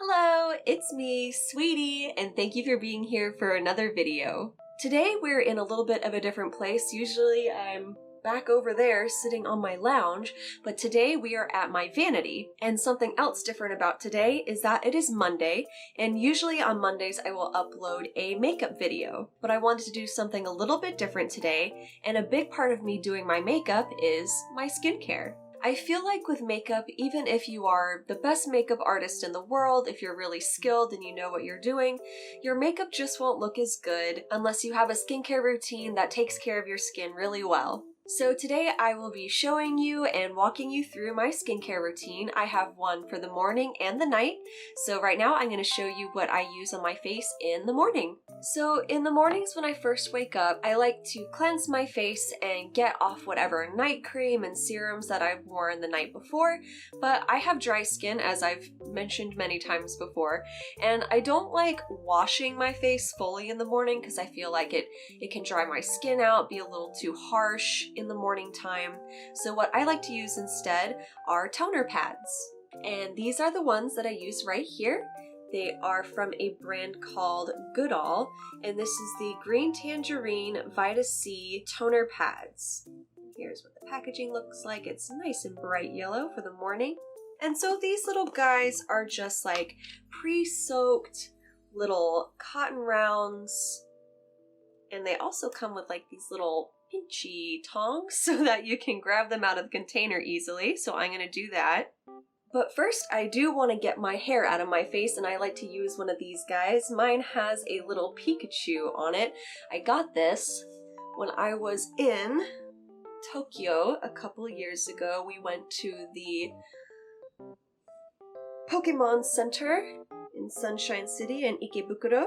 Hello, it's me, Sweetie, and thank you for being here for another video. Today we're in a little bit of a different place. Usually I'm back over there sitting on my lounge, but today we are at my vanity. And something else different about today is that it is Monday, and usually on Mondays I will upload a makeup video. But I wanted to do something a little bit different today, and a big part of me doing my makeup is my skincare. I feel like with makeup, even if you are the best makeup artist in the world, if you're really skilled and you know what you're doing, your makeup just won't look as good unless you have a skincare routine that takes care of your skin really well. So today I will be showing you and walking you through my skincare routine. I have one for the morning and the night. So right now I'm going to show you what I use on my face in the morning. So in the mornings when I first wake up, I like to cleanse my face and get off whatever night cream and serums that I've worn the night before. But I have dry skin, as I've mentioned many times before, and I don't like washing my face fully in the morning because I feel like it can dry my skin out, be a little too harsh in the morning time. So what I like to use instead are toner pads. And these are the ones that I use right here. They are from a brand called Goodall, and this is the Green Tangerine Vita C toner pads. Here's what the packaging looks like. It's nice and bright yellow for the morning. And so these little guys are just like pre-soaked little cotton rounds, and they also come with like these little pinchy tongs so that you can grab them out of the container easily. So I'm going to do that. But first, I do want to get my hair out of my face, and I like to use one of these guys. Mine has a little Pikachu on it. I got this when I was in Tokyo a couple of years ago. We went to the Pokemon Center in Sunshine City in Ikebukuro,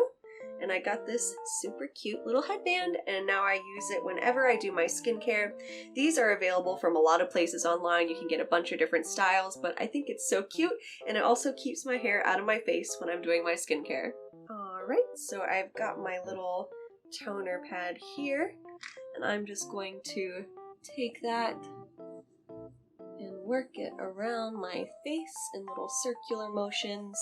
and I got this super cute little headband, and now I use it whenever I do my skincare. These are available from a lot of places online. You can get a bunch of different styles, but I think it's so cute, and it also keeps my hair out of my face when I'm doing my skincare. Alright, so I've got my little toner pad here, and I'm just going to take that and work it around my face in little circular motions.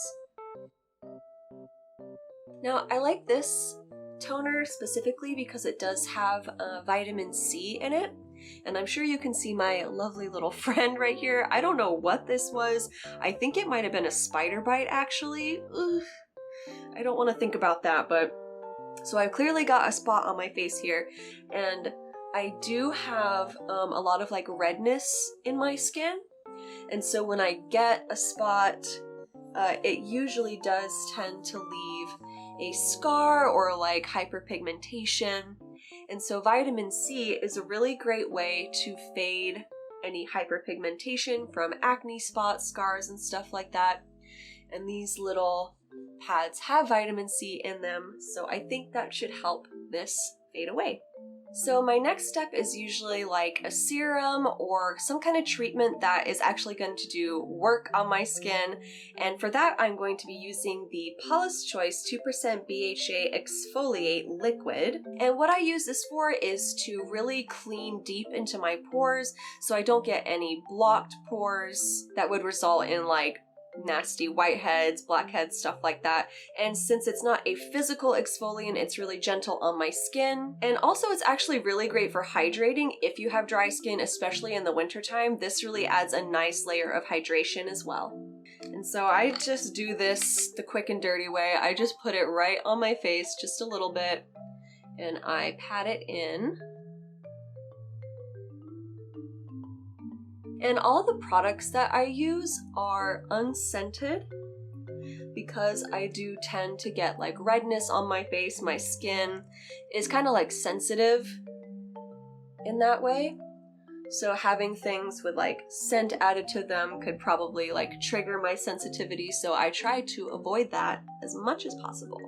Now, I like this toner specifically because it does have vitamin C in it, and I'm sure you can see my lovely little friend right here. I don't know what this was. I think it might have been a spider bite, actually. Ugh. I don't want to think about that, but so I've clearly got a spot on my face here, and I do have a lot of like redness in my skin, and so when I get a spot, it usually does tend to leave a scar or like hyperpigmentation. And so vitamin C is a really great way to fade any hyperpigmentation from acne spots, scars, and stuff like that. And these little pads have vitamin C in them, so I think that should help this fade away. So my next step is usually like a serum or some kind of treatment that is actually going to do work on my skin, and for that I'm going to be using the Paula's Choice 2% BHA Exfoliate Liquid. And what I use this for is to really clean deep into my pores so I don't get any blocked pores that would result in like nasty whiteheads, blackheads, stuff like that. And since it's not a physical exfoliant, it's really gentle on my skin. And also it's actually really great for hydrating if you have dry skin, especially in the wintertime. This really adds a nice layer of hydration as well. And so I just do this the quick and dirty way. I just put it right on my face, just a little bit, and I pat it in. And all the products that I use are unscented because I do tend to get like redness on my face. My skin is kind of like sensitive in that way. So having things with like scent added to them could probably like trigger my sensitivity, so I try to avoid that as much as possible.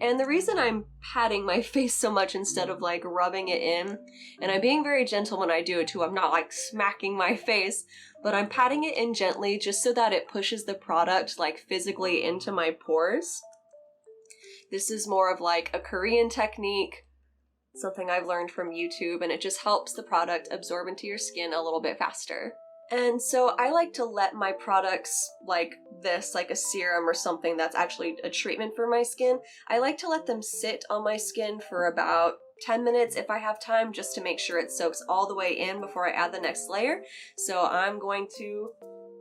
And the reason I'm patting my face so much instead of like rubbing it in, and I'm being very gentle when I do it too, I'm not like smacking my face, but I'm patting it in gently just so that it pushes the product like physically into my pores. This is more of like a Korean technique, something I've learned from YouTube, and it just helps the product absorb into your skin a little bit faster. And so I like to let my products like this, like a serum or something that's actually a treatment for my skin, I like to let them sit on my skin for about 10 minutes if I have time, just to make sure it soaks all the way in before I add the next layer. So I'm going to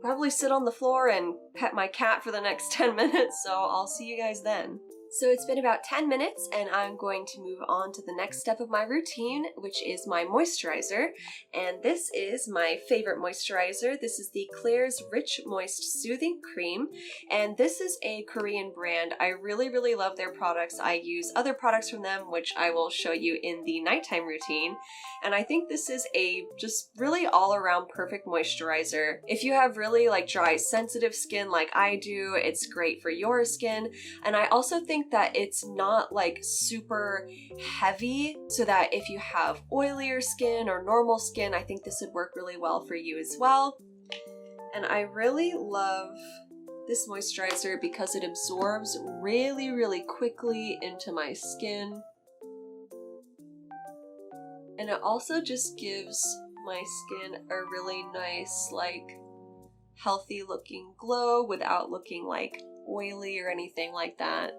probably sit on the floor and pet my cat for the next 10 minutes, so I'll see you guys then. So it's been about 10 minutes and I'm going to move on to the next step of my routine, which is my moisturizer. And this is my favorite moisturizer. This is the Klairs Rich Moist Soothing Cream. And this is a Korean brand. I really, really love their products. I use other products from them, which I will show you in the nighttime routine. And I think this is a just really all-around perfect moisturizer. If you have really like dry, sensitive skin like I do, it's great for your skin. And I also think that it's not like super heavy, so that if you have oilier skin or normal skin, I think this would work really well for you as well. And I really love this moisturizer because it absorbs really, really quickly into my skin. And it also just gives my skin a really nice, like, healthy looking glow without looking like oily or anything like that.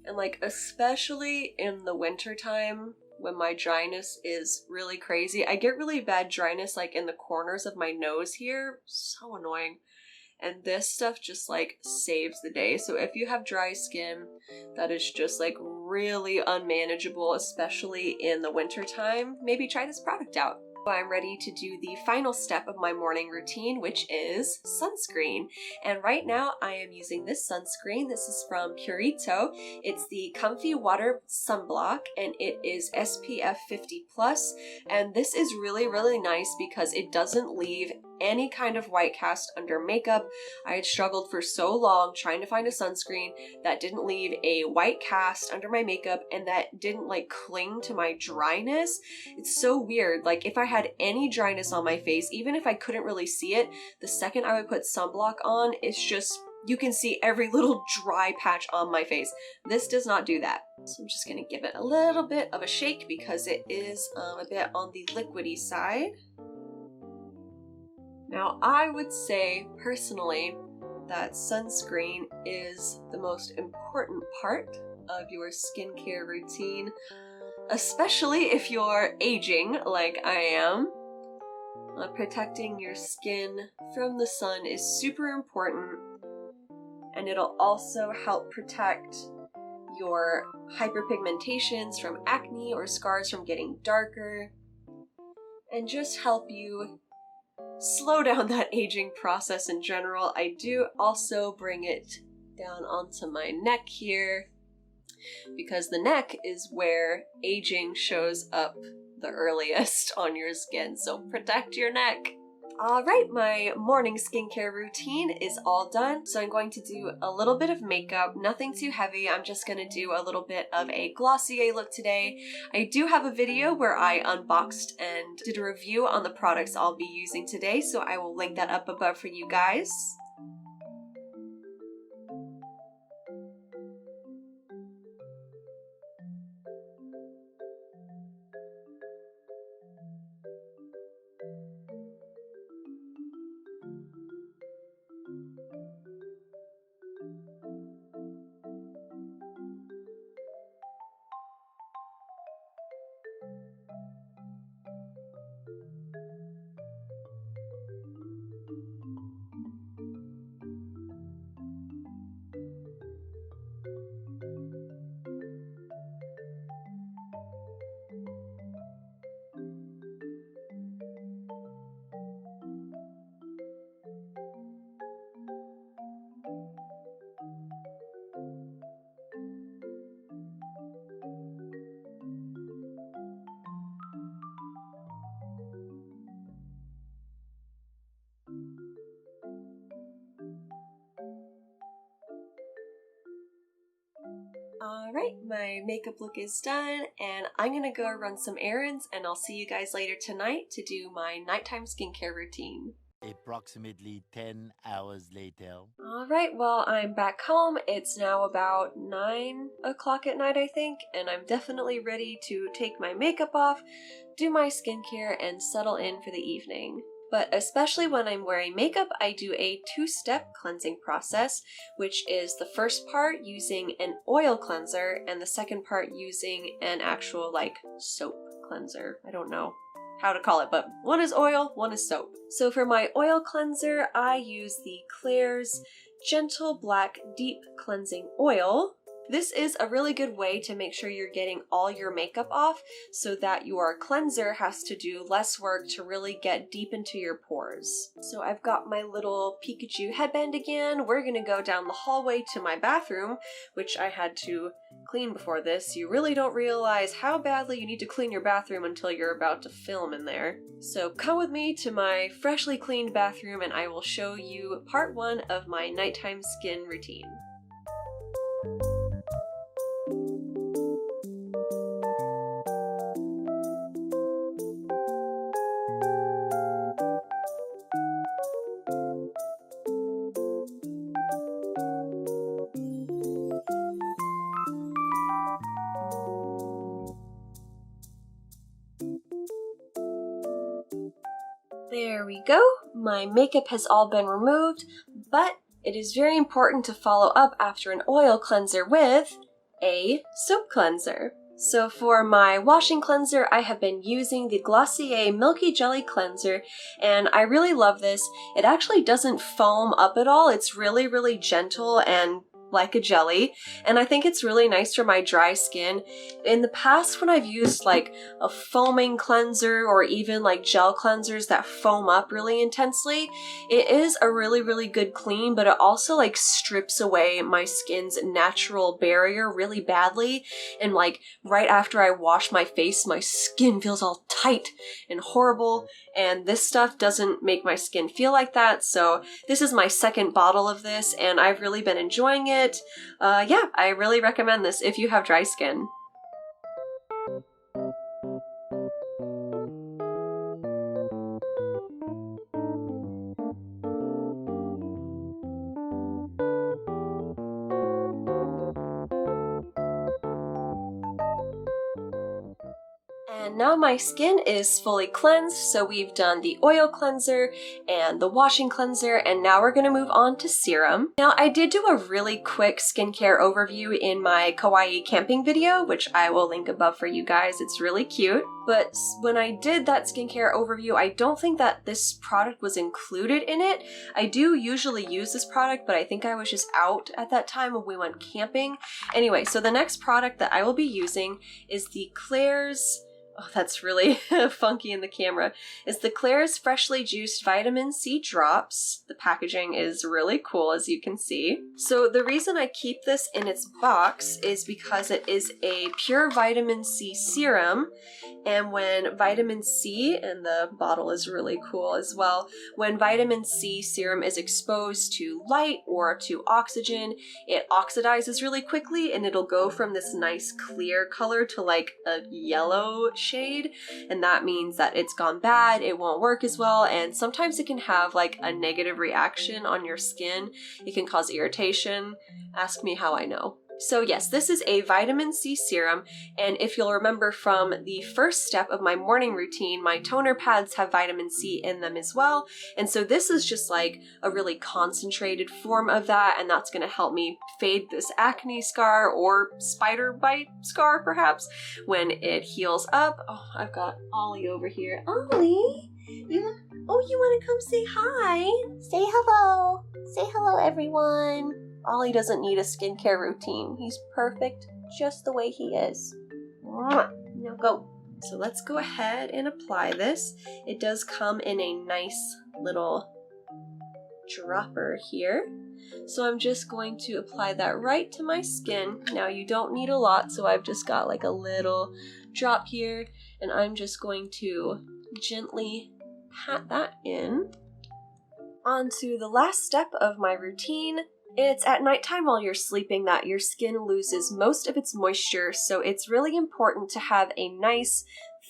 And like, especially in the winter time when my dryness is really crazy, I get really bad dryness like in the corners of my nose here, so annoying. And this stuff just like saves the day. So if you have dry skin that is just like really unmanageable, especially in the winter time, maybe try this product out. I'm ready to do the final step of my morning routine, which is sunscreen. And right now I am using this sunscreen. This is from Purito. It's the Comfy Water Sunblock and it is SPF 50+. And this is really, really nice because it doesn't leave any kind of white cast under makeup. I had struggled for so long trying to find a sunscreen that didn't leave a white cast under my makeup and that didn't like cling to my dryness. It's so weird. Like if I had any dryness on my face, even if I couldn't really see it, the second I would put sunblock on, it's just, you can see every little dry patch on my face. This does not do that. So I'm just gonna give it a little bit of a shake because it is a bit on the liquidy side. Now, I would say, personally, that sunscreen is the most important part of your skincare routine, especially if you're aging like I am. Protecting your skin from the sun is super important, and it'll also help protect your hyperpigmentations from acne or scars from getting darker, and just help you slow down that aging process in general. I do also bring it down onto my neck here because the neck is where aging shows up the earliest on your skin, so protect your neck. Alright, my morning skincare routine is all done, so I'm going to do a little bit of makeup, nothing too heavy. I'm just going to do a little bit of a Glossier look today. I do have a video where I unboxed and did a review on the products I'll be using today, so I will link that up above for you guys. Alright, my makeup look is done, and I'm gonna go run some errands, and I'll see you guys later tonight to do my nighttime skincare routine. Approximately 10 hours later. Alright, well, I'm back home. It's now about 9 o'clock at night, I think, and I'm definitely ready to take my makeup off, do my skincare, and settle in for the evening. But especially when I'm wearing makeup, I do a two-step cleansing process, which is the first part using an oil cleanser and the second part using an actual, like, soap cleanser. I don't know how to call it, but one is oil, one is soap. So for my oil cleanser, I use the Klairs Gentle Black Deep Cleansing Oil. This is a really good way to make sure you're getting all your makeup off so that your cleanser has to do less work to really get deep into your pores. So I've got my little Pikachu headband again. We're gonna go down the hallway to my bathroom, which I had to clean before this. You really don't realize how badly you need to clean your bathroom until you're about to film in there. So come with me to my freshly cleaned bathroom and I will show you part 1 of my nighttime skin routine. There we go. My makeup has all been removed, but it is very important to follow up after an oil cleanser with a soap cleanser. So for my washing cleanser, I have been using the Glossier Milky Jelly Cleanser, and I really love this. It actually doesn't foam up at all. It's really, really gentle and like a jelly, and I think it's really nice for my dry skin. In the past, when I've used like a foaming cleanser or even like gel cleansers that foam up really intensely, it is a really, really good clean, but it also like strips away my skin's natural barrier really badly, and like right after I wash my face, my skin feels all tight and horrible, and this stuff doesn't make my skin feel like that. So this is my second bottle of this, and I've really been enjoying it. Yeah, I really recommend this if you have dry skin. And now my skin is fully cleansed, so we've done the oil cleanser and the washing cleanser, and now we're gonna move on to serum. Now, I did do a really quick skincare overview in my kawaii camping video, which I will link above for you guys. It's really cute. But when I did that skincare overview, I don't think that this product was included in it. I do usually use this product, but I think I was just out at that time when we went camping. Anyway, so the next product that I will be using is the Klairs, oh, that's really funky in the camera, is the Klairs Freshly Juiced Vitamin C Drops. The packaging is really cool, as you can see. So the reason I keep this in its box is because it is a pure vitamin C serum, and when vitamin C, and the bottle is really cool as well, when vitamin C serum is exposed to light or to oxygen, it oxidizes really quickly and it'll go from this nice clear color to like a yellow shade, and that means that it's gone bad, it won't work as well, and sometimes it can have like a negative reaction on your skin. It can cause irritation. Ask me how I know. So yes, this is a vitamin C serum, and if you'll remember from the first step of my morning routine, my toner pads have vitamin C in them as well, and so this is just like a really concentrated form of that, and that's going to help me fade this acne scar or spider bite scar perhaps when it heals up. Oh, I've got Ollie over here. Ollie, you want to come say hi? Say hello. Say hello, everyone. Ollie doesn't need a skincare routine. He's perfect just the way he is. Now go. So let's go ahead and apply this. It does come in a nice little dropper here. So I'm just going to apply that right to my skin. Now you don't need a lot, so I've just got like a little drop here, and I'm just going to gently pat that in. On to the last step of my routine. It's at nighttime while you're sleeping that your skin loses most of its moisture, so it's really important to have a nice,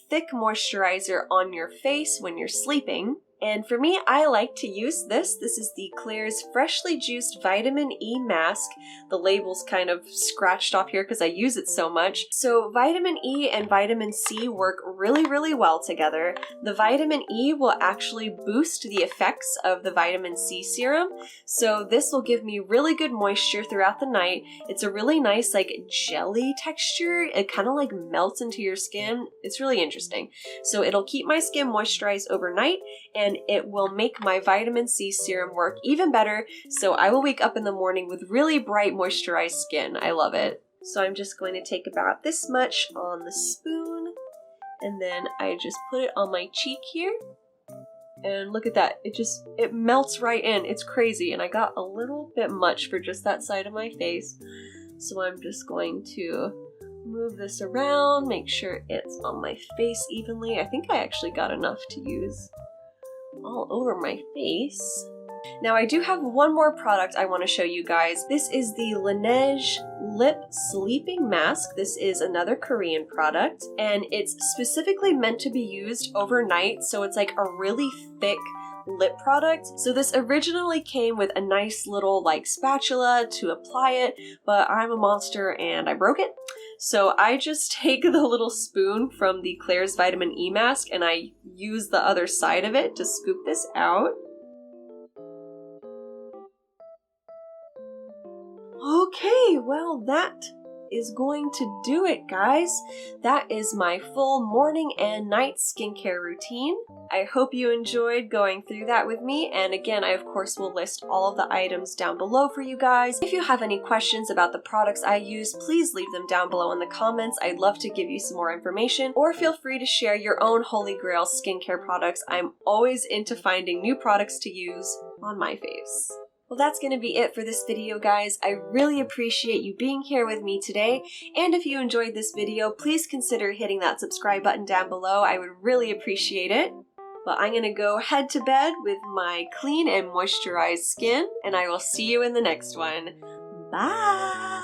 thick moisturizer on your face when you're sleeping. And for me, I like to use this. This is the Klairs Freshly Juiced Vitamin E Mask. The label's kind of scratched off here because I use it so much. So vitamin E and vitamin C work really, really well together. The vitamin E will actually boost the effects of the vitamin C serum. So this will give me really good moisture throughout the night. It's a really nice like jelly texture. It kind of like melts into your skin. It's really interesting. So it'll keep my skin moisturized overnight, and it will make my vitamin C serum work even better, so I will wake up in the morning with really bright moisturized skin. I love it. So I'm just going to take about this much on the spoon, and then I just put it on my cheek here. And look at that, it melts right in. It's crazy, and I got a little bit much for just that side of my face. So I'm just going to move this around, make sure it's on my face evenly. I think I actually got enough to use all over my face. Now I do have one more product I want to show you guys. This is the Laneige Lip Sleeping Mask. This is another Korean product, and it's specifically meant to be used overnight, so it's like a really thick lip product. So this originally came with a nice little like spatula to apply it, but I'm a monster and I broke it. So I just take the little spoon from the Klairs Vitamin E Mask and I use the other side of it to scoop this out. Okay, well that is going to do it, guys. That is my full morning and night skincare routine. I hope you enjoyed going through that with me, and again, I of course will list all of the items down below for you guys. If you have any questions about the products I use, please leave them down below in the comments. I'd love to give you some more information, or feel free to share your own holy grail skincare products. I'm always into finding new products to use on my face. Well, that's going to be it for this video, guys. I really appreciate you being here with me today, and if you enjoyed this video, please consider hitting that subscribe button down below. I would really appreciate it. But I'm going to go head to bed with my clean and moisturized skin, and I will see you in the next one. Bye!